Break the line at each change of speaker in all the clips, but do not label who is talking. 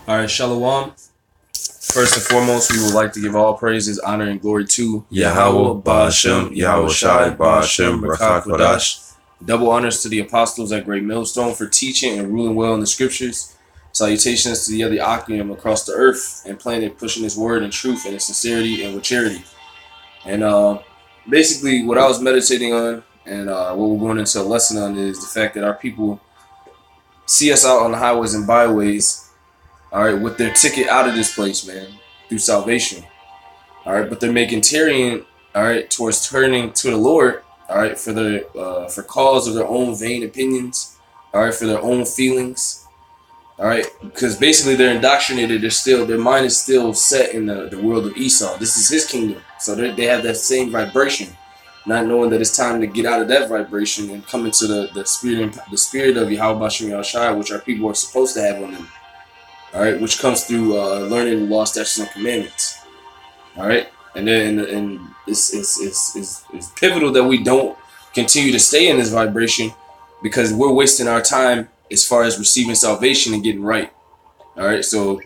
All right, Shalom. First and foremost, we would like to give all praises, honor, and glory to
Yahweh, Ba'ashem, Yahweh Shai, Ba'ashem, Rakah Kodash.
Double honors to the apostles at Great Millstone for teaching and ruling well in the scriptures. Salutations to the other Akim across the earth and planning, pushing his word and truth and in sincerity and with charity. And basically, what I was meditating on and what we're going into a lesson on is the fact that our people see us out on the highways and byways, all right, with their ticket out of this place, man, through salvation. All right, but they're making tarrying, all right, towards turning to the Lord, all right, for the for cause of their own vain opinions, all right, for their own feelings, all right, because basically they're indoctrinated. Their mind is still set in the world of Esau. This is his kingdom, so they have that same vibration, not knowing that it's time to get out of that vibration and come into the spirit of Yahweh Ba'ashem Yahushua, which our people are supposed to have on them. All right, which comes through learning the law, statutes, and commandments. All right, and it's pivotal that we don't continue to stay in this vibration because we're wasting our time as far as receiving salvation and getting right. All right, so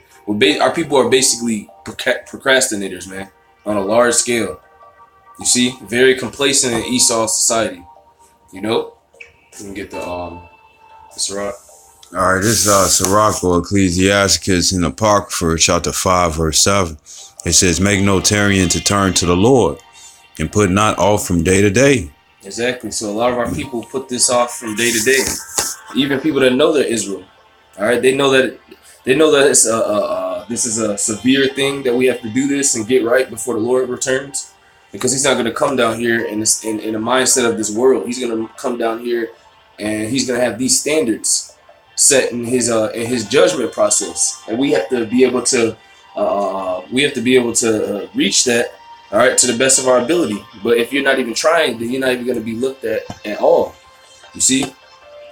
our people are basically procrastinators, man, on a large scale. You see, very complacent in Esau society. You know, let me get the Sirach.
All right, this is Sirach or Ecclesiasticus in Apocrypha, chapter 5, verse 7. It says, "Make no tarrying to turn to the Lord, and put not off from day to day."
Exactly. So a lot of our people put this off from day to day. Even people that know they're Israel, all right, they know that it's this is a severe thing that we have to do this and get right before the Lord returns, because He's not going to come down here in the mindset of this world. He's going to come down here, and He's going to have these standards set in His judgment process, and we have to be able to reach that, all right, to the best of our ability. But if you're not even trying, then you're not even going to be looked at all. You see,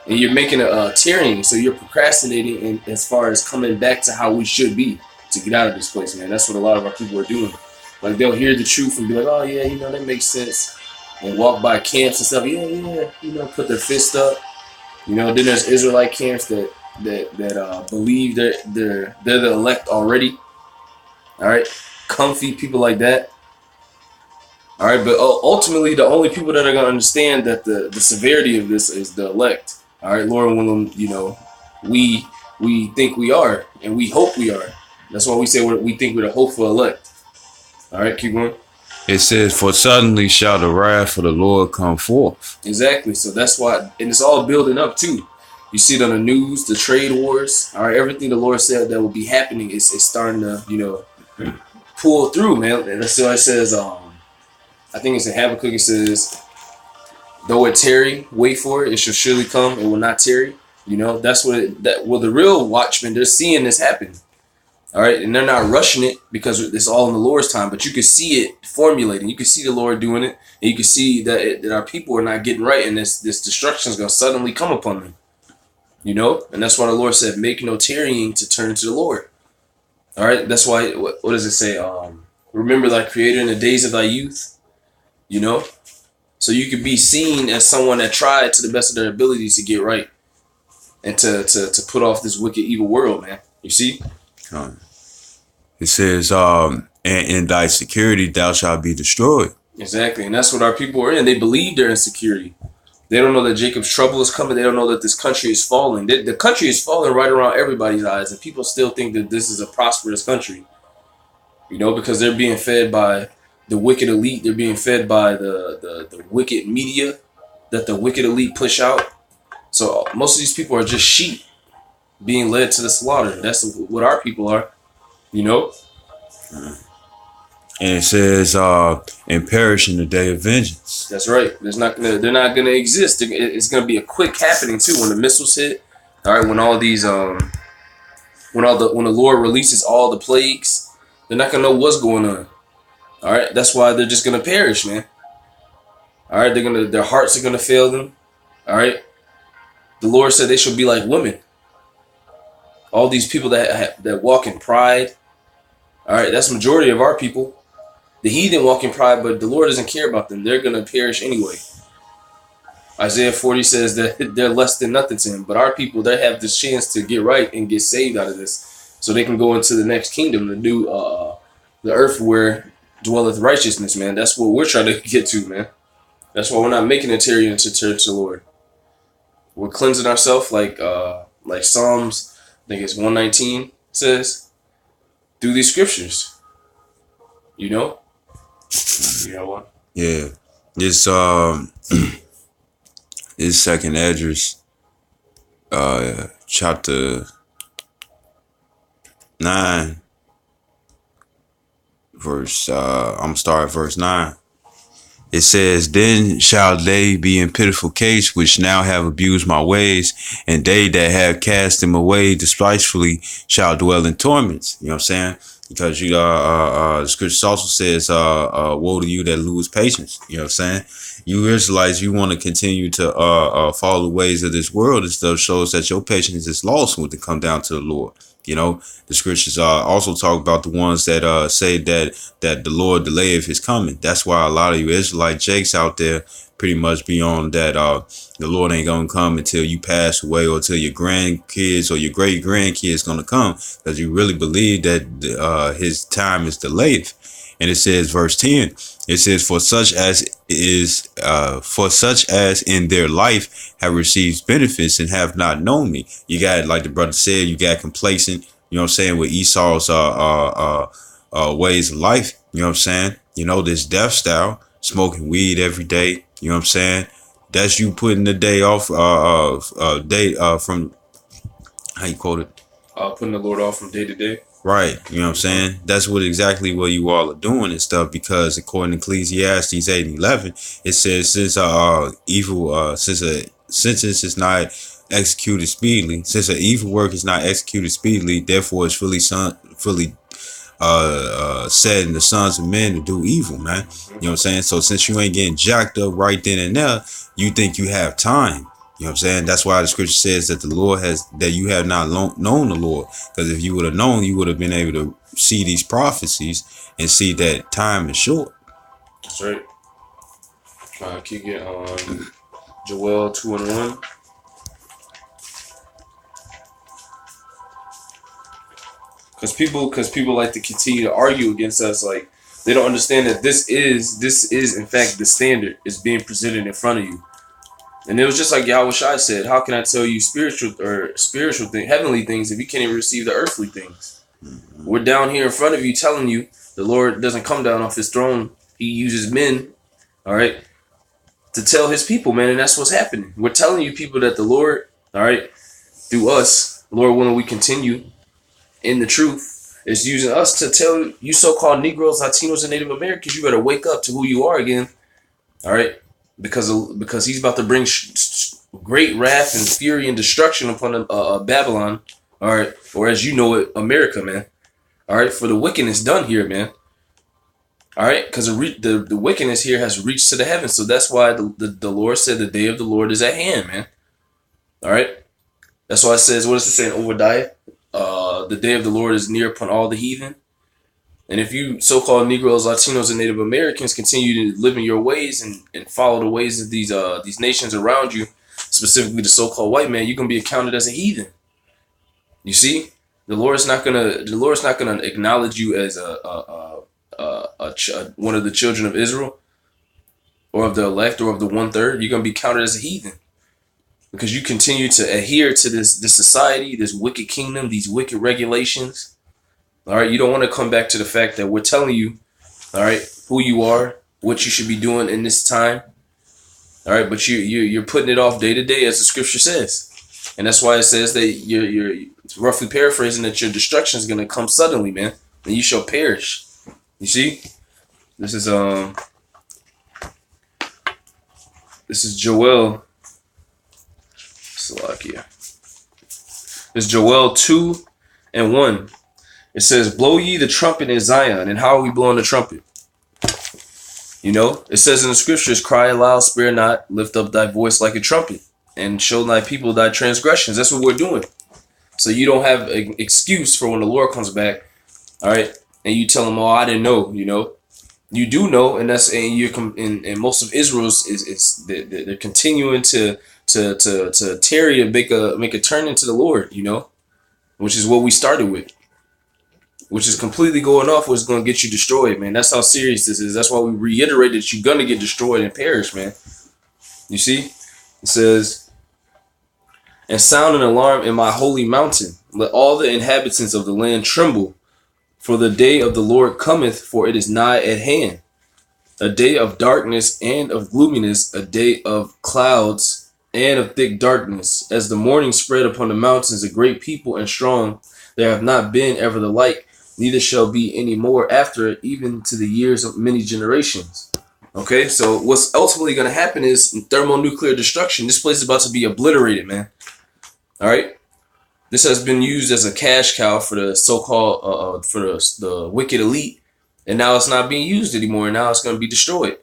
and you're making a tarrying, so you're procrastinating in as far as coming back to how we should be to get out of this place, man. That's what a lot of our people are doing. Like, they'll hear the truth and be like, "Oh yeah, that makes sense," and walk by camps and stuff. Yeah, put their fist up. Then there's Israelite camps that believe they're the elect already. All right, comfy people like that. All right, but ultimately the only people that are gonna understand that the severity of this is the elect. All right, Lord willing, we think we are, and we hope we are. That's why we say we think we're the hopeful elect. All right, keep going.
It says, "For suddenly shall the wrath of the Lord come forth."
Exactly. So that's why, and it's all building up too. You see it on the news, the trade wars. All right, everything the Lord said that will be happening is starting to pull through, man. And that's why it says, I think it's in Habakkuk. It says, "Though it tarry, wait for it. It shall surely come. It will not tarry." That's the real watchmen, they're seeing this happen. All right, and they're not rushing it because it's all in the Lord's time. But you can see it formulating. You can see the Lord doing it, and you can see that our people are not getting right, and this destruction is going to suddenly come upon them. And that's why the Lord said, "Make no tarrying to turn to the Lord." All right, that's why. What does it say? Remember thy Creator in the days of thy youth. So you could be seen as someone that tried to the best of their abilities to get right and to put off this wicked, evil world, man. You see.
It says, "And in thy security thou shalt be destroyed."
Exactly, and that's what our people are in. They believe they're in security. They don't know that Jacob's trouble is coming. They don't know that this country is falling. The country is falling right around everybody's eyes, and people still think that this is a prosperous country. Because they're being fed by the wicked elite. They're being fed by the wicked media that the wicked elite push out. So most of these people are just sheep being led to the slaughter. That's what our people are.
And it says, "And perish in the day of vengeance."
That's right. They're not gonna exist. It's gonna be a quick happening too when the missiles hit. All right, when all these when the Lord releases all the plagues, they're not gonna know what's going on. All right, that's why they're just gonna perish, man. All right, their hearts are gonna fail them. All right, the Lord said they shall be like women. All these people that walk in pride. All right, that's the majority of our people. The heathen walk in pride, but the Lord doesn't care about them. They're going to perish anyway. Isaiah 40 says that they're less than nothing to him. But our people, they have this chance to get right and get saved out of this. so they can go into the next kingdom, the new the earth where dwelleth righteousness, man. That's what we're trying to get to, man. That's why we're not making a Tyrian to turn to the Lord. We're cleansing ourselves like Psalms, I think it's 119 says, through these scriptures. You know? You know what?
Yeah. This is Second Esdras, chapter 9, verse I'm gonna start at verse 9. It says, "Then shall they be in pitiful case which now have abused my ways, and they that have cast them away despitefully shall dwell in torments." You know what I'm saying? Because the scripture also says, "Woe to you that lose patience." You know what I'm saying? You Israelites, you want to continue to follow the ways of this world and stuff, shows that your patience is lost when it come down to the Lord. You know, the scriptures also talk about the ones that say that the Lord delayeth his coming. That's why a lot of you Israelite jakes out there pretty much be on that the Lord ain't gonna come until you pass away, or till your grandkids or your great grandkids gonna come, because you really believe that his time is delayed. And it says, verse 10, it says, for such as in their life have received benefits and have not known me. You got, like the brother said, you got complacent, you know what I'm saying, with Esau's ways of life, you know what I'm saying? You know, this death style, smoking weed every day, you know what I'm saying? That's you putting the day off, from, how you quote it?
Putting the Lord off from day to day.
Right, you know what I'm saying? That's exactly what you all are doing and stuff, because according to Ecclesiastes 8:11, it says, since since a sentence is not executed speedily, since an evil work is not executed speedily, therefore it's fully said in the sons of men to do evil, man. You know what I'm saying? So since you ain't getting jacked up right then and there, you think you have time. You know what I'm saying? That's why the scripture says that that you have not known the Lord. Because if you would have known, you would have been able to see these prophecies and see that time is short.
That's right. Can you get Joel 2:1? Because people like to continue to argue against us, like they don't understand that this is in fact the standard is being presented in front of you. And it was just like Yahweh Shai said, how can I tell you spiritual things, heavenly things, if you can't even receive the earthly things? Mm-hmm. We're down here in front of you telling you the Lord doesn't come down off his throne. He uses men, all right, to tell his people, man, and that's what's happening. We're telling you people that the Lord, all right, through us, Lord willing, we continue in the truth, is using us to tell you so-called Negroes, Latinos, and Native Americans, you better wake up to who you are again, all right? Because he's about to bring great wrath and fury and destruction upon Babylon, all right, or as you know it, America, man, all right, for the wickedness done here, man, all right, because the wickedness here has reached to the heavens, so that's why the Lord said the day of the Lord is at hand, man, all right, that's why it says, what does it say in Obadiah? The day of the Lord is near upon all the heathen. And if you so-called Negroes, Latinos, and Native Americans continue to live in your ways and follow the ways of these nations around you, specifically the so-called white man, you're gonna be accounted as a heathen. You see, the Lord's not gonna acknowledge you as one of the children of Israel, or of the elect, or of the 1/3. You're gonna be counted as a heathen because you continue to adhere to this society, this wicked kingdom, these wicked regulations. All right, you don't want to come back to the fact that we're telling you, all right, who you are, what you should be doing in this time. All right, but you're putting it off day to day, as the scripture says, and that's why it says that you're roughly paraphrasing that your destruction is gonna come suddenly, man, and you shall perish. You see, this is Joel. Salakia. It's Joel 2:1. It says, blow ye the trumpet in Zion. And how are we blowing the trumpet? You know, it says in the scriptures, cry aloud, spare not, lift up thy voice like a trumpet, and show thy people thy transgressions. That's what we're doing. So you don't have an excuse for when the Lord comes back, all right, and you tell him, oh, I didn't know, you know. You do know, and and most of Israel's they're continuing to tarry and make a turn into the Lord, you know, which is what we started with. which is completely going off what's going to get you destroyed, man. That's how serious this is. That's why we reiterate that you're going to get destroyed and perish, man. You see? It says, and sound an alarm in my holy mountain. Let all the inhabitants of the land tremble, for the day of the Lord cometh, for it is nigh at hand. A day of darkness and of gloominess, a day of clouds and of thick darkness. As the morning spread upon the mountains, a great people and strong, there have not been ever the like, neither shall be any more after it, even to the years of many generations. Okay, so what's ultimately going to happen is thermonuclear destruction. This place is about to be obliterated, man. All right, this has been used as a cash cow for the so-called for the wicked elite, and now it's not being used anymore. And now it's going to be destroyed.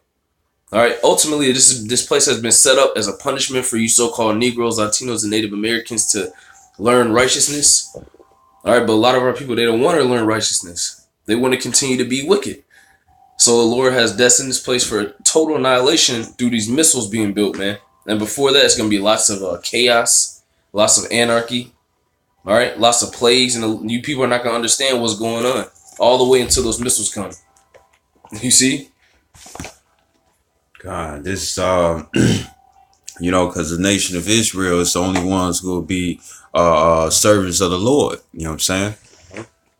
All right, ultimately, this place has been set up as a punishment for you so-called Negroes, Latinos, and Native Americans to learn righteousness. All right, but a lot of our people, they don't want to learn righteousness. They want to continue to be wicked. So the Lord has destined this place for total annihilation through these missiles being built, man. And before that, it's going to be lots of chaos, lots of anarchy, all right? Lots of plagues, and you people are not going to understand what's going on all the way until those missiles come. You see?
God, this, you know, because the nation of Israel is the only ones who will be servants of the Lord. You know what I'm saying?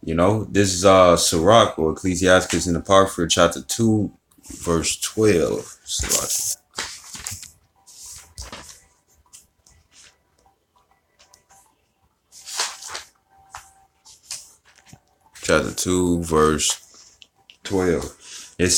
You know, this is Sirach or Ecclesiastes in the Apocrypha, chapter 2, verse 12. Sirach. Chapter 2, verse 12. It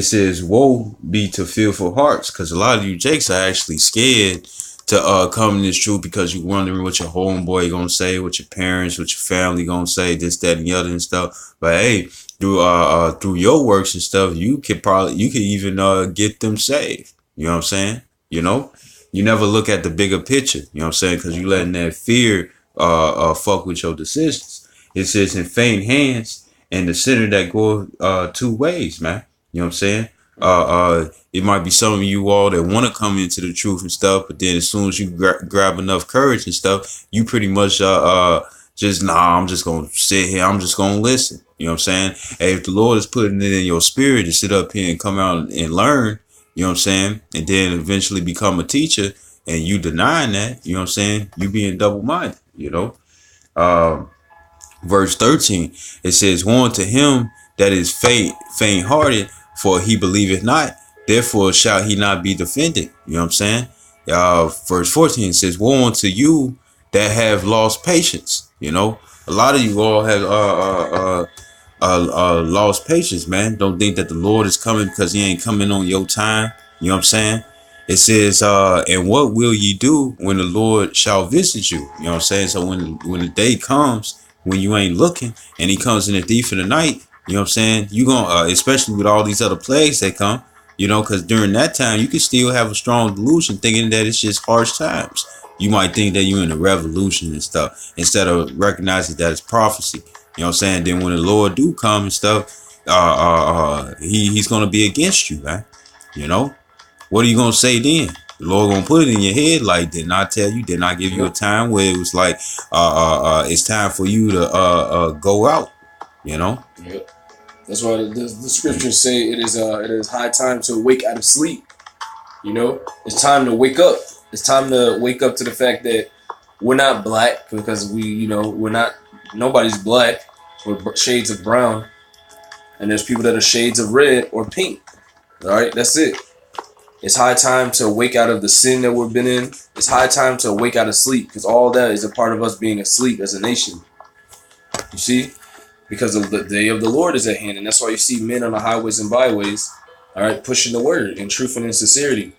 says, woe be to fearful hearts, because a lot of you jakes are actually scared to come in this truth because you're wondering what your homeboy gonna say, what your parents, what your family gonna say, this, that, and the other and stuff. But hey, through your works and stuff, you could even get them saved. You know what I'm saying? You know, you never look at the bigger picture. You know what I'm saying? Because you letting that fear fuck with your decisions. It says in faint hands and the sinner that go two ways, man. You know what I'm saying? It might be some of you all that want to come into the truth and stuff, but then as soon as you grab enough courage and stuff, you pretty much I'm just gonna sit here, I'm just gonna listen. You know what I'm saying? Hey, if the Lord is putting it in your spirit to sit up here and come out and learn, you know what I'm saying, and then eventually become a teacher, and you denying that, you know what I'm saying, you being double-minded, you know. Verse 13, it says, woe unto him that is faint-hearted, for he believeth not, therefore shall he not be defended. You know what I'm saying? Verse 14 says, woe unto you that have lost patience. You know, a lot of you all have lost patience, man. Don't think that the Lord is coming because he ain't coming on your time. You know what I'm saying? It says, and what will ye do when the Lord shall visit you? You know what I'm saying? So when the day comes, when you ain't looking, and he comes in the thief of the night, you know what I'm saying? You gonna, especially with all these other plagues that come, you know, because during that time, you can still have a strong delusion thinking that it's just harsh times. You might think that you're in a revolution and stuff, instead of recognizing that it's prophecy. You know what I'm saying? Then when the Lord do come and stuff, he's going to be against you, man. You know? What are you going to say then? The Lord going to put it in your head like, did not tell you, did not give you a time where it was like, it's time for you to go out, you know?
Yep. That's why the scriptures say it is high time to wake out of sleep. You know, it's time to wake up. It's time to wake up to the fact that we're not black, because nobody's black. We're shades of brown, and there's people that are shades of red or pink. All right, that's it. It's high time to wake out of the sin that we've been in. It's high time to wake out of sleep, because all that is a part of us being asleep as a nation. You see? Because of the day of the Lord is at hand. And that's why you see men on the highways and byways, all right, pushing the word in truth and in sincerity.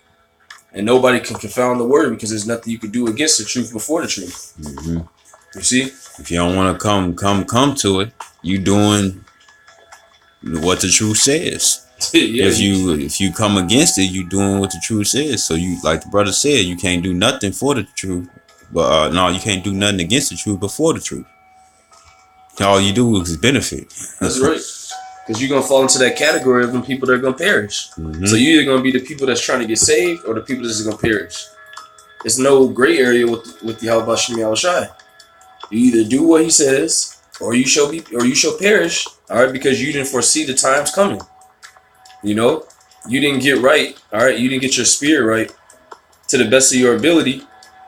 And nobody can confound the word, because there's nothing you can do against the truth before the truth.
Mm-hmm.
You see?
If you don't want to come to it, you doing what the truth says. Yeah, if you come against it, you doing what the truth says. So you, like the brother said, you can't do nothing for the truth. But no, you can't do nothing against the truth before the truth. All you do is benefit.
That's right. Because you're going to fall into that category of them people that are going to perish. Mm-hmm. So you're either going to be the people that's trying to get saved, or the people that's going to perish. There's no gray area with the Yahweh Shem Yahushai. You either do what he says, or you shall perish. All right, because you didn't foresee the times coming. You know, you didn't get right. All right, you didn't get your spirit right to the best of your ability,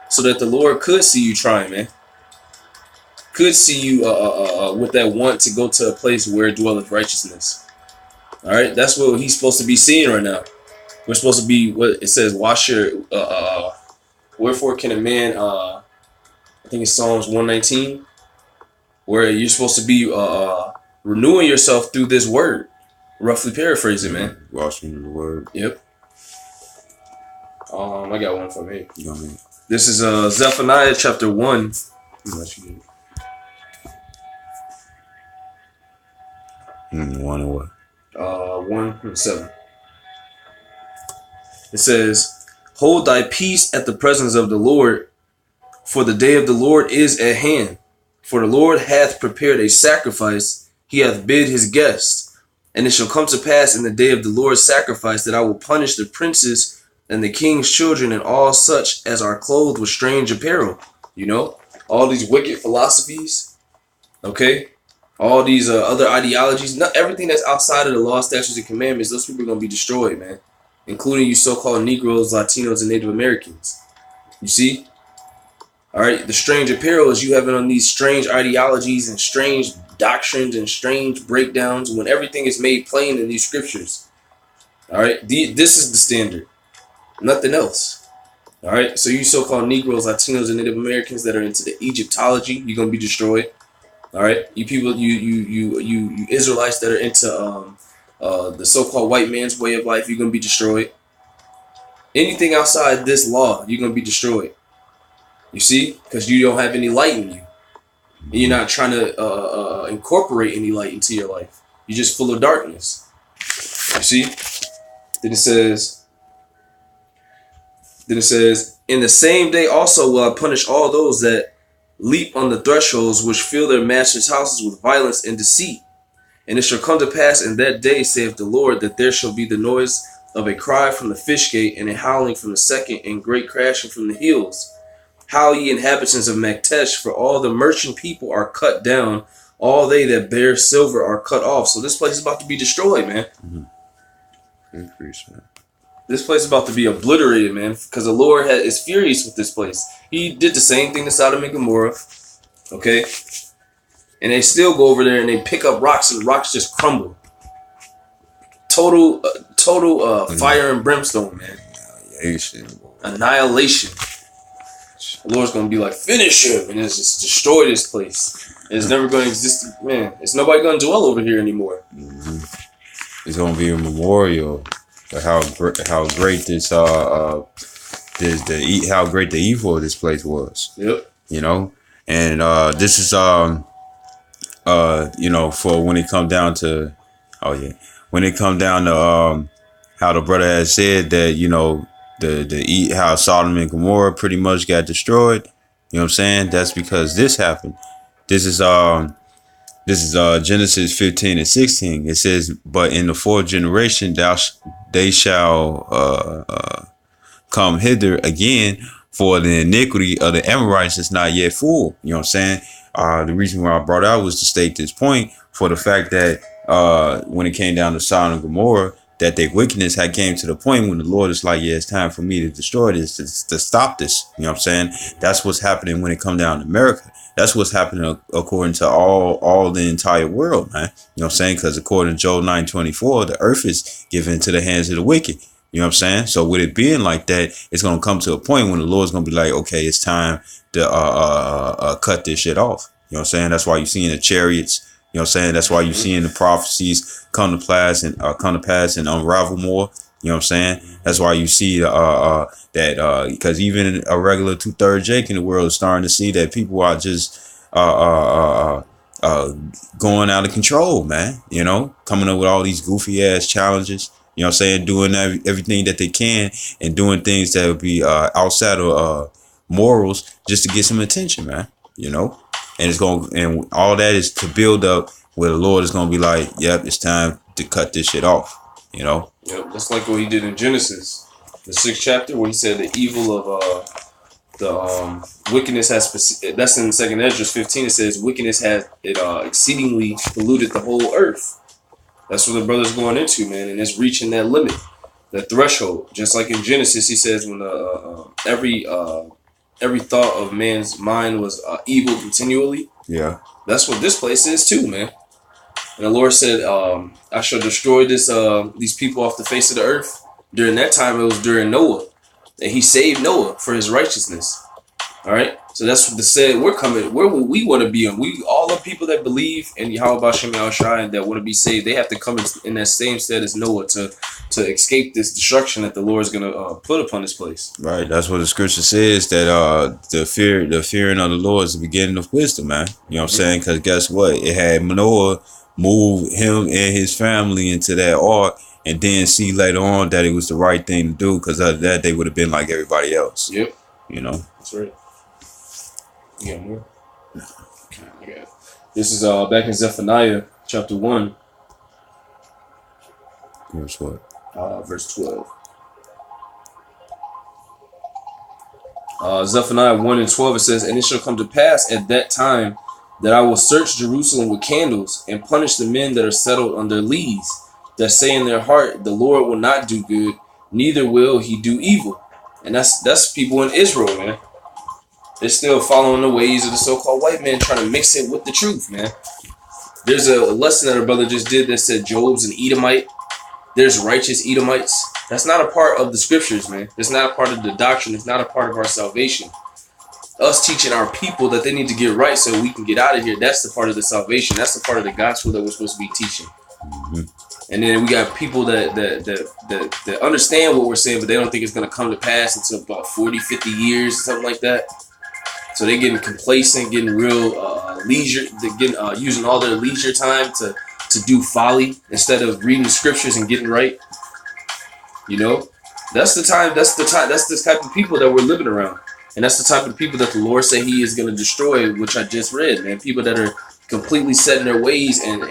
so that the Lord could see you trying, man. Could see you with that want to go to a place where dwelleth righteousness. All right, that's what he's supposed to be seeing right now. We're supposed to be what it says. Wash your. Wherefore can a man? I think it's Psalms 119, where you're supposed to be renewing yourself through this word. Roughly paraphrasing, man.
Washing the word.
Yep. I got one from here.
You know what I mean?
This is Zephaniah chapter 1.
One and what?
1 and 7. It says, "Hold thy peace at the presence of the Lord, for the day of the Lord is at hand. For the Lord hath prepared a sacrifice, he hath bid his guests. And it shall come to pass in the day of the Lord's sacrifice that I will punish the princes and the king's children and all such as are clothed with strange apparel." You know, all these wicked philosophies, okay? All these other ideologies, not everything that's outside of the law, statutes, and commandments, those people are going to be destroyed, man. Including you so-called Negroes, Latinos, and Native Americans. You see? All right, the strange apparel is you having on these strange ideologies and strange doctrines and strange breakdowns when everything is made plain in these scriptures. All right, this is the standard, nothing else. All right, so you so-called Negroes, Latinos, and Native Americans that are into the Egyptology, you're gonna be destroyed. All right, you people, you Israelites that are into the so-called white man's way of life, you're gonna be destroyed. Anything outside this law, you're gonna be destroyed. You see, because you don't have any light in you, and you're not trying to incorporate any light into your life. You're just full of darkness. You see. Then it says, "In the same day also will I punish all those that leap on the thresholds, which fill their masters' houses with violence and deceit. And it shall come to pass in that day, saith the Lord, that there shall be the noise of a cry from the fish gate, and a howling from the second, and great crashing from the hills. Howl ye inhabitants of Maktesh, for all the merchant people are cut down, all they that bear silver are cut off." So this place is about to be destroyed, man.
Increase, man.
This place is about to be obliterated, man, because the Lord is furious with this place. He did the same thing to Sodom and Gomorrah, okay? And they still go over there and they pick up rocks, and the rocks just crumble. Total fire and brimstone, man. Annihilation. The Lord's going to be like, finish him, and it's just destroy this place. It's never going to exist, man. It's nobody going to dwell over here anymore.
It's going to be a memorial for how great this how great the evil of this place was.
Yep.
You know, and this is you know, for when it come down to how the brother has said that, you know, how Sodom and Gomorrah pretty much got destroyed. You know what I'm saying? That's because this happened. This is Genesis 15 and 16. It says, "But in the fourth generation they shall come hither again, for the iniquity of the Amorites is not yet full." You know what I'm saying? The reason why I brought out was to state this point for the fact that when it came down to Sodom and Gomorrah, that their wickedness had came to the point when the Lord is like, yeah, it's time for me to destroy this, to stop this. You know what I'm saying? That's what's happening when it comes down to America. That's what's happening according to all the entire world, man. You know what I'm saying? Because according to Job 9:24, the earth is given into the hands of the wicked. You know what I'm saying? So with it being like that, it's going to come to a point when the Lord's going to be like, okay, it's time to cut this shit off. You know what I'm saying? That's why you're seeing the chariots. You know what I'm saying? That's why you're seeing the prophecies come to pass and unravel more. You know what I'm saying? That's why you see that because even a regular 2/3 Jake in the world is starting to see that people are just going out of control, man. You know, coming up with all these goofy ass challenges. You know what I'm saying? Doing everything that they can and doing things that would be outside of morals just to get some attention, man. You know? And and all that is to build up where the Lord is gonna be like, yep, it's time to cut this shit off, you know?
Yep, that's like what he did in Genesis, the 6th chapter, where he said the evil wickedness has, that's in 2nd Ezra 15. It says wickedness has exceedingly polluted the whole earth. That's what the brother's going into, man, and it's reaching that limit, that threshold. Just like in Genesis, he says when every thought of man's mind was evil continually.
Yeah.
That's what this place is too, man. And the Lord said, I shall destroy these people off the face of the earth. During that time, it was during Noah. And he saved Noah for his righteousness. All right. So that's what the said. We're coming. Where would we want to be? We all the people that believe in Yahweh Shem Shai and that want to be saved, they have to come in that same stead as Noah to escape this destruction that the Lord is going to put upon this place.
Right. That's what the scripture says, that the fearing of the Lord is the beginning of wisdom, man. You know what I'm saying? Because guess what? It had Noah move him and his family into that ark, and then see later on that it was the right thing to do, because of that they would have been like everybody else.
Yep.
You know?
That's right. You got more? No. Okay, I got it. This is back in Zephaniah chapter 1.
Verse what?
Verse 12. Zephaniah 1 and 12, it says, and it shall come to pass at that time that I will search Jerusalem with candles and punish the men that are settled on their lees, that say in their heart, the Lord will not do good, neither will he do evil. And that's people in Israel, man. They're still following the ways of the so-called white man, trying to mix it with the truth, man. There's a lesson that our brother just did that said Job's an Edomite. There's righteous Edomites. That's not a part of the scriptures, man. It's not a part of the doctrine. It's not a part of our salvation. Us teaching our people that they need to get right so we can get out of here, that's the part of the salvation. That's the part of the gospel that we're supposed to be teaching.
Mm-hmm.
And then we got people that understand what we're saying, but they don't think it's going to come to pass until about 40, 50 years or something like that. So they're getting complacent, getting real leisure. They're getting using all their leisure time to do folly instead of reading the scriptures and getting right. You know, that's the type of people that we're living around. And that's the type of people that the Lord said he is going to destroy, which I just read, man. People that are completely set in their ways and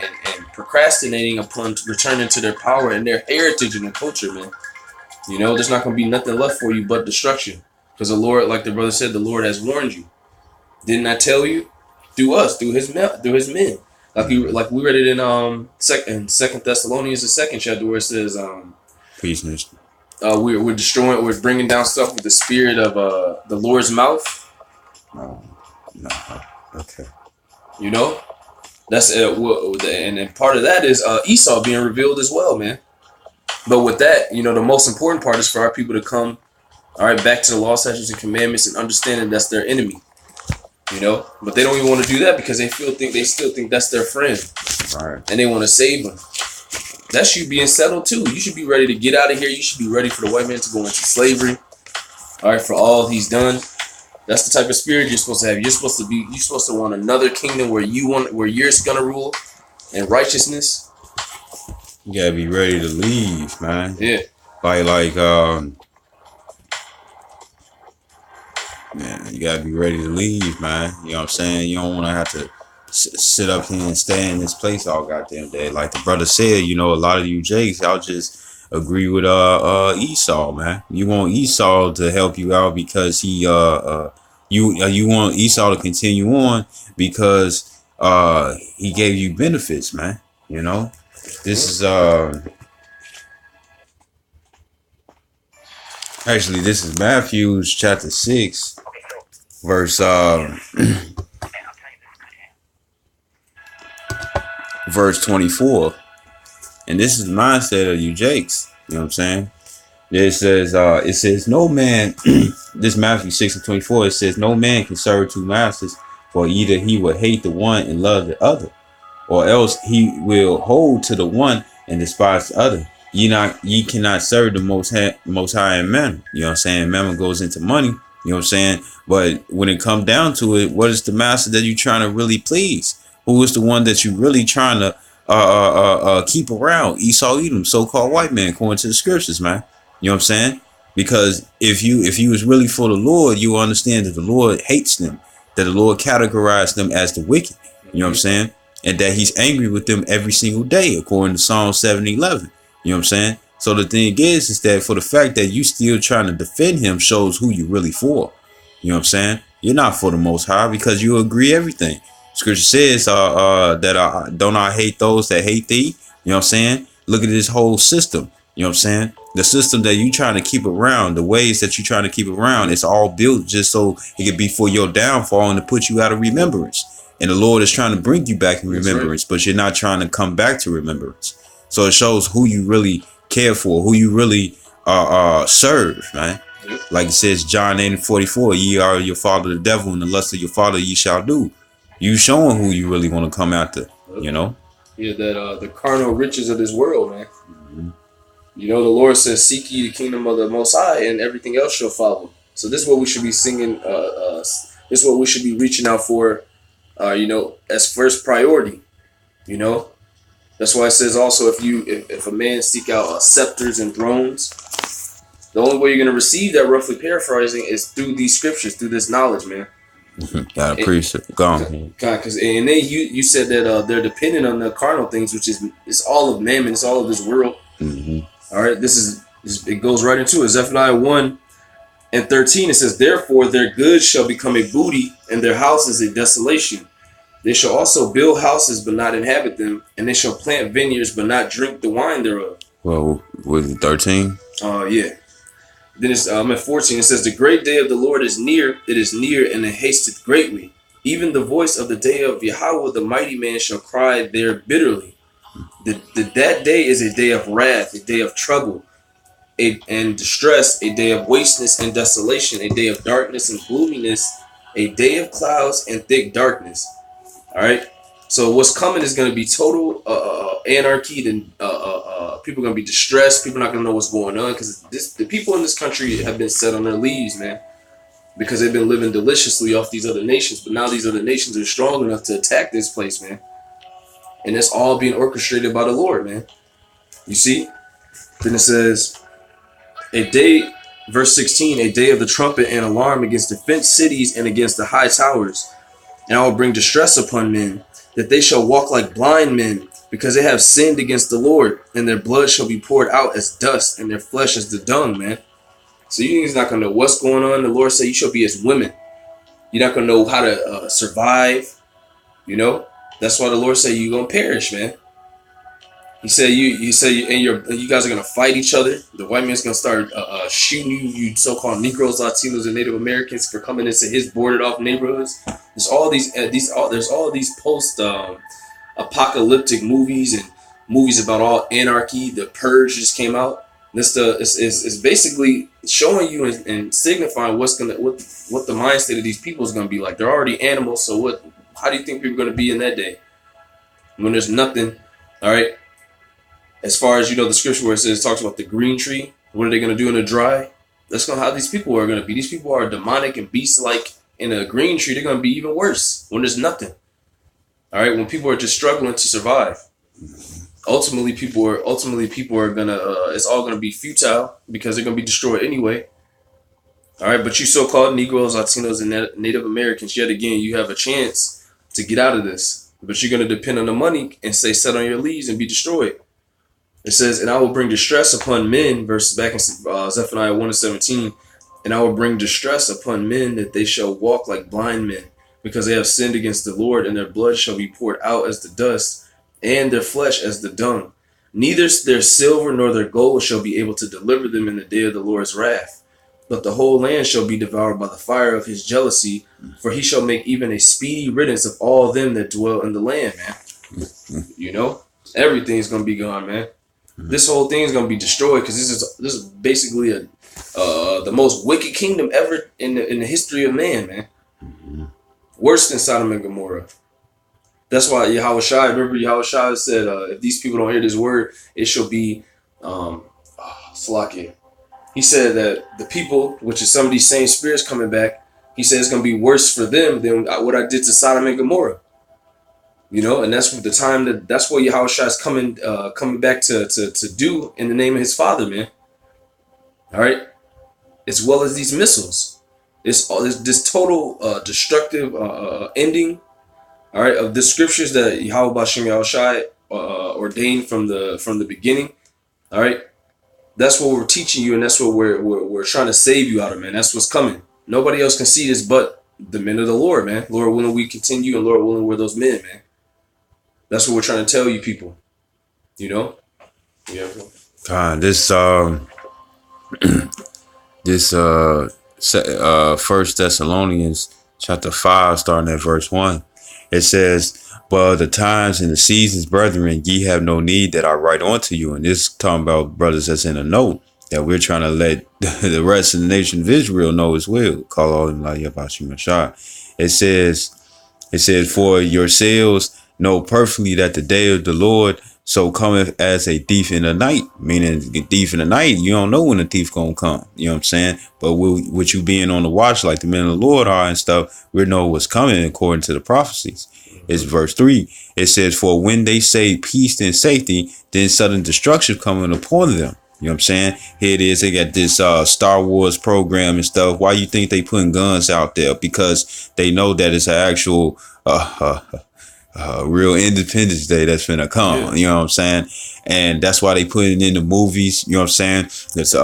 procrastinating upon returning to their power and their heritage and their culture, man. You know, there's not going to be nothing left for you but destruction. Because the Lord, like the brother said, the Lord has warned you. Didn't I tell you? Through us, through his men. Like we read it in Second Thessalonians, the 2nd chapter, where it says,
Peace.
We're destroying, we're bringing down stuff with the spirit of the Lord's mouth.
No. Okay.
You know, that's and part of that is Esau being revealed as well, man. But with that, you know, the most important part is for our people to come, all right, back to the law, statutes, and commandments, and understanding that's their enemy. You know, but they don't even want to do that because they still think that's their friend,
right? And
they want to save them. That's you being settled too. You should be ready to get out of here. You should be ready for the white man to go into slavery. All right, for all he's done. That's the type of spirit you're supposed to have. You're supposed to want another kingdom where you're gonna rule in righteousness.
You gotta be ready to leave, man.
Yeah.
Man, you gotta be ready to leave, man. You know what I'm saying? You don't want to have to sit up here and stay in this place all goddamn day. Like the brother said, you know, a lot of you Jakes, y'all just agree with Esau, man. You want Esau to help you out because he you want Esau to continue on because he gave you benefits, man. You know, this is actually this is Matthew chapter 6. Verse verse 24, and this is the mindset of you Jakes. You know what I'm saying? It says no man. This Matthew 6 and 24. It says no man can serve two masters, for either he will hate the one and love the other, or else he will hold to the one and despise the other. Ye cannot serve the most high in mammon. You know what I'm saying? Mammon goes into money. You know what I'm saying? But when it comes down to it, what is the master that you're trying to really please? Who is the one that you really trying to keep around? Esau, Edom, so-called white man, according to the scriptures, man. You know what I'm saying? Because if you was really for the Lord, you understand that the Lord hates them, that the Lord categorized them as the wicked. You know what I'm saying? And that he's angry with them every single day, according to Psalm 7:11. You know what I'm saying? So the thing is that for the fact that you still trying to defend him shows who you really for. You You know what I'm saying? You're not for the Most High because you agree everything. Scripture says that don't I hate those that hate thee? You know what I'm saying? Look at this whole system. You know what I'm saying? The system that you trying to keep around, the ways that you trying to keep around, it's all built just so it could be for your downfall and to put you out of remembrance. And the Lord is trying to bring you back in remembrance, but you're not trying to come back to remembrance. So it shows who you really care for, who you really serve, man. Like it says, John 8:44, ye are your father the devil, and the lust of your father ye shall do. You showing who you really want to come after, you know?
Yeah, that the carnal riches of this world, man. You know, the Lord says, seek ye the kingdom of the Most High, and everything else shall follow. So this is what we should be singing. This is what we should be reaching out for, you know, as first priority. You know, that's why it says also, if a man seek out scepters and thrones, the only way you're going to receive that, roughly paraphrasing, is through these scriptures, through this knowledge, man.
Gotta appreciate it. Go on.
Because and then you said that they're dependent on the carnal things, which is it's all of mammon, it's all of this world. All right, it goes right into it. Zephaniah 1:13. It says, therefore their goods shall become a booty, and their houses a desolation. They shall also build houses, but not inhabit them, and they shall plant vineyards, but not drink the wine thereof.
Well, was it 13?
Yeah. Then it's at 14. It says, the great day of the Lord is near. It is near, and it hasteth greatly. Even the voice of the day of Yahweh, the mighty man, shall cry there bitterly. That day is a day of wrath, a day of trouble, and distress, a day of wasteness and desolation, a day of darkness and gloominess, a day of clouds and thick darkness. All right. So what's coming is going to be total anarchy. Then people are going to be distressed. People are not going to know what's going on because the people in this country have been set on their leaves, man, because they've been living deliciously off these other nations. But now these other nations are strong enough to attack this place, man. And it's all being orchestrated by the Lord, man. You see? Then it says, a day, verse 16, a day of the trumpet and alarm against the fenced cities and against the high towers. And I will bring distress upon men, that they shall walk like blind men, because they have sinned against the Lord, and their blood shall be poured out as dust, and their flesh as the dung, man. So you're not going to know what's going on. The Lord said you shall be as women. You're not going to know how to survive, you know. That's why the Lord said you're gonna perish, man. He said you guys are gonna fight each other. The white man's gonna start shooting you so-called Negroes, Latinos, and Native Americans for coming into his boarded off neighborhoods. There's all these post apocalyptic movies and movies about all anarchy. The Purge just came out. It's basically showing you and signifying what the mind state of these people is gonna be like. They're already animals, so what? How do you think people are going to be in that day when there's nothing? All right. As far as, you know, the scripture where it talks about the green tree, what are they going to do in the dry? That's not how these people are going to be. These people are demonic and beast-like. In a green tree, they're going to be even worse when there's nothing. All right. When people are just struggling to survive. Ultimately, people are going to, it's all going to be futile because they're going to be destroyed anyway. All right. But you so-called Negroes, Latinos, and Native Americans, yet again, you have a chance to get out of this, but you're going to depend on the money and stay set on your leaves and be destroyed. It says, and I will bring distress upon men, verse back in Zephaniah 1:17, and I will bring distress upon men that they shall walk like blind men, because they have sinned against the Lord, and their blood shall be poured out as the dust, and their flesh as the dung. Neither their silver nor their gold shall be able to deliver them in the day of the Lord's wrath. But the whole land shall be devoured by the fire of his jealousy, for he shall make even a speedy riddance of all them that dwell in the land, man. You know, everything's gonna be gone, man. This whole thing is gonna be destroyed because this is basically the most wicked kingdom ever in the history of man, man. Worse than Sodom and Gomorrah. That's why Yahushua said, if these people don't hear this word, it shall be Slakia. He said that the people, which is some of these same spirits coming back, he said it's going to be worse for them than what I did to Sodom and Gomorrah. You know, and that's the time that's what Yahushua is coming back to do in the name of his Father, man. All right, as well as these missiles, this total destructive ending. All right, of the scriptures that Yahweh Bashem Yahushua ordained from the beginning. All right. That's what we're teaching you, and that's what we're trying to save you out of, man. That's what's coming. Nobody else can see this but the men of the Lord, man. Lord willing, we continue, and Lord willing, we're those men, man. That's what we're trying to tell you people. You know? Yeah.
This First Thessalonians chapter 5, starting at verse 1, it says, "But the times and the seasons, brethren, ye have no need that I write unto you." And this talking about brothers that's in a note that we're trying to let the rest of the nation of Israel know as well. Call all them like Yabashim Mashah. It says, "For yourselves know perfectly that the day of the Lord so cometh as a thief in the night." Meaning, the thief in the night, you don't know when the thief gonna come. You know what I'm saying? But with you being on the watch like the men of the Lord are and stuff, we know what's coming according to the prophecies. It's verse 3. It says, "For when they say peace and safety, then sudden destruction coming upon them." You know what I'm saying? Here it is. They got this Star Wars program and stuff. Why you think they putting guns out there? Because they know that it's an actual real Independence Day that's finna come. Yeah. You know what I'm saying? And that's why they put it in the movies. You know what I'm saying? There's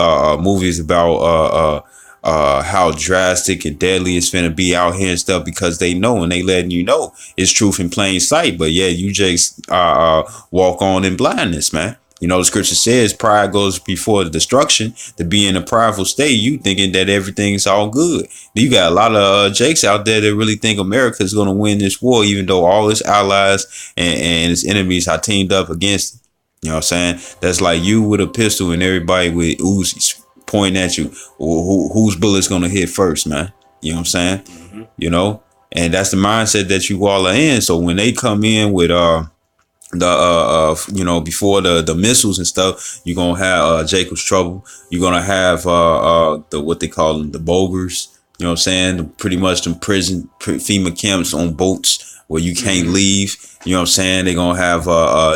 movies about how drastic and deadly it's finna be out here and stuff, because they know, and they letting you know it's truth in plain sight. But yeah, you just walk on in blindness, man. You know, the scripture says pride goes before the destruction. To be in a prideful state, you thinking that everything's all good. You got a lot of Jakes out there that really think America is going to win this war, even though all its allies and its enemies are teamed up against it. You know what I'm saying? That's like you with a pistol and everybody with Uzis pointing at you. Whose bullet's going to hit first, man? You know what I'm saying? Mm-hmm. You know? And that's the mindset that you all are in. So when they come in with before the missiles and stuff, you're gonna have Jacob's trouble. You're gonna have what they call them, the bogers. You know what I'm saying? Pretty much them prison FEMA camps on boats where you can't leave. You know what I'm saying? They're gonna have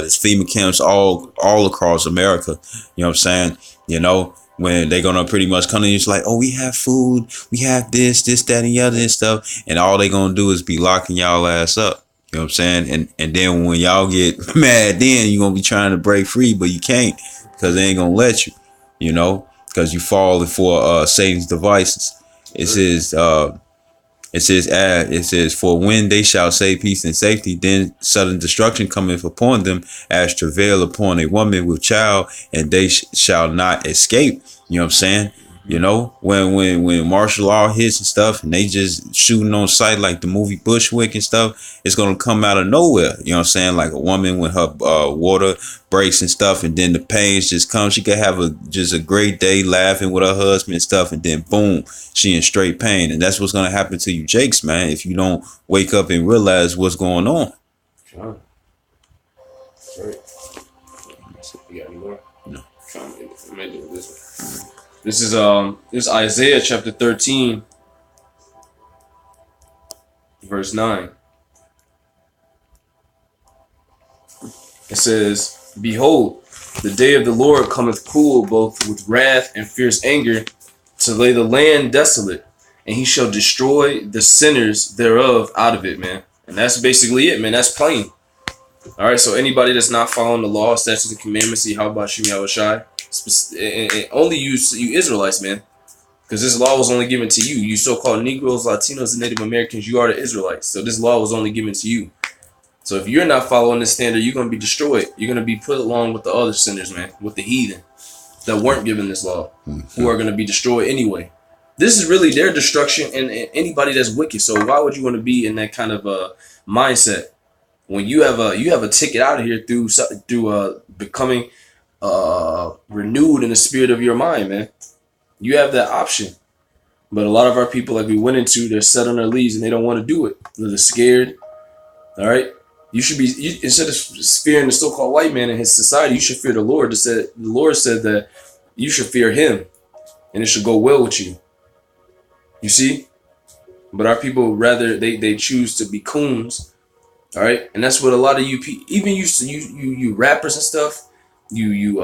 this FEMA camps all across America. You know what I'm saying? You know, when they're gonna pretty much come in, it's like, oh, we have food, we have this, that, and the other and stuff, and all they gonna do is be locking y'all ass up. You know what I'm saying? And then when y'all get mad, then you're going to be trying to break free, but you can't, because they ain't going to let you, you know, because you fall for Satan's devices. It says, "For when they shall say peace and safety, then sudden destruction cometh upon them as travail upon a woman with child, and they shall not escape." You know what I'm saying? You know, when martial law hits and stuff, and they just shooting on sight like the movie Bushwick and stuff, it's gonna come out of nowhere. You know what I'm saying? Like a woman when her water breaks and stuff, and then the pains just come. She could have just a great day laughing with her husband and stuff, and then boom, she in straight pain. And that's what's gonna happen to you, Jakes, man, if you don't wake up and realize what's going on.
Sure. Sorry. You got any more?
No.
This is Isaiah chapter 13, verse 9. It says, "Behold, the day of the Lord cometh cruel, both with wrath and fierce anger, to lay the land desolate, and he shall destroy the sinners thereof out of it," man. And that's basically it, man. That's plain. All right, so anybody that's not following the law, statutes, and commandments, how about Shimi Awashai? And only you Israelites, man, because this law was only given to you. You so-called Negroes, Latinos, and Native Americans, you are the Israelites. So this law was only given to you. So if you're not following this standard, you're going to be destroyed. You're going to be put along with the other sinners, man, with the heathen that weren't given this law, who are going to be destroyed anyway. This is really their destruction, and anybody that's wicked. So why would you want to be in that kind of mindset when you have a ticket out of here through becoming renewed in the spirit of your mind, man? You have that option. But a lot of our people, like we went into, they're set on their leaves and they don't want to do it. They're scared. All right. You should be, instead of fearing the so-called white man in his society, you should fear the Lord. The Lord said that you should fear him and it should go well with you. You see? But our people, rather, they choose to be coons. All right. And that's what a lot of you, even you rappers and stuff, you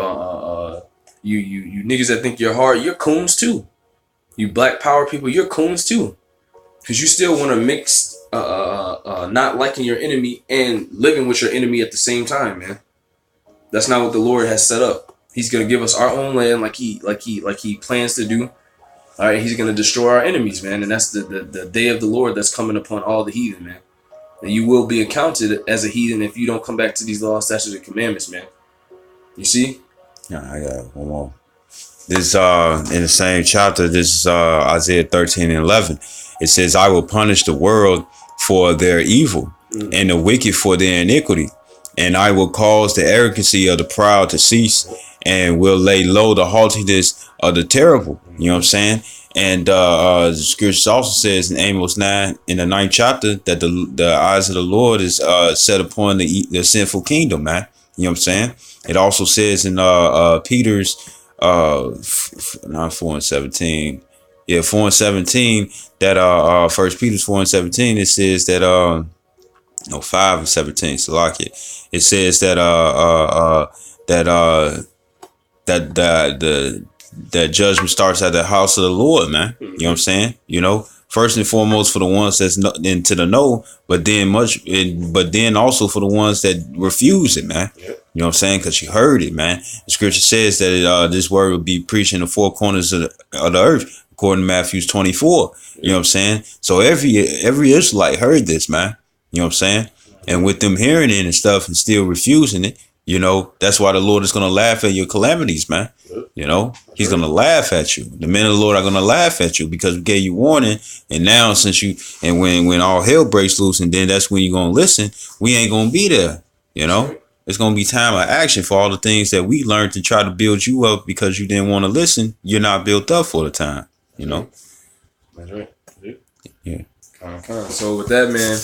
niggas that think you're hard, you're coons too. You black power people, you're coons too. Because you still want to mix not liking your enemy and living with your enemy at the same time, man. That's not what the Lord has set up. He's gonna give us our own land like he plans to do. All right, he's going to destroy our enemies, man. And that's the day of the Lord that's coming upon all the heathen, man. And you will be accounted as a heathen if you don't come back to these laws, statutes, and commandments, man. You see?
Yeah, I got one more. This in the same chapter, this is Isaiah 13:11. It says, I will punish the world for their evil and the wicked for their iniquity. And I will cause the arrogancy of the proud to cease and will lay low the haughtiness of the terrible. You know what I'm saying? And the scripture also says in Amos 9 in the 9th chapter that the eyes of the Lord is set upon the sinful kingdom, man. You know what I'm saying? It also says in Peter's 4:17. Yeah, 4:17 that 1 Peter 4:17, it says that 5:17, Salakia. It says that that judgment starts at the house of the Lord, man. You know what I'm saying? You know, first and foremost for the ones that's into the know, but then also for the ones that refuse it, man. Yep. You know what I'm saying? Because you heard it, man. The scripture says that this word will be preached in the four corners of the earth, according to Matthew 24. You know what I'm saying? So every Israelite heard this, man. You know what I'm saying? And with them hearing it and stuff and still refusing it, you know, that's why the Lord is going to laugh at your calamities, man. You know, he's going to laugh at you. The men of the Lord are going to laugh at you because we gave you warning. And now when all hell breaks loose, and then that's when you're going to listen, we ain't going to be there. You know, it's going to be time of action for all the things that we learned to try to build you up because you didn't want to listen. You're not built up for the time, you know.
That's right.
Yeah.
So with that, man,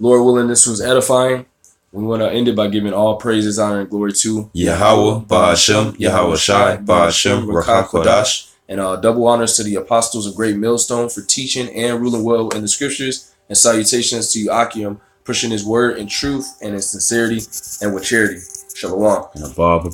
Lord willing, this was edifying. We want to end it by giving all praises, honor, and glory to
Yahweh, Ba'ashem, Yahweh Shai, Ba'ashem, Rakah Kodash.
And double honors to the apostles of Great Millstone for teaching and ruling well in the scriptures. And salutations to Akim, pushing his word in truth and in sincerity and with charity. Shalom.
And above.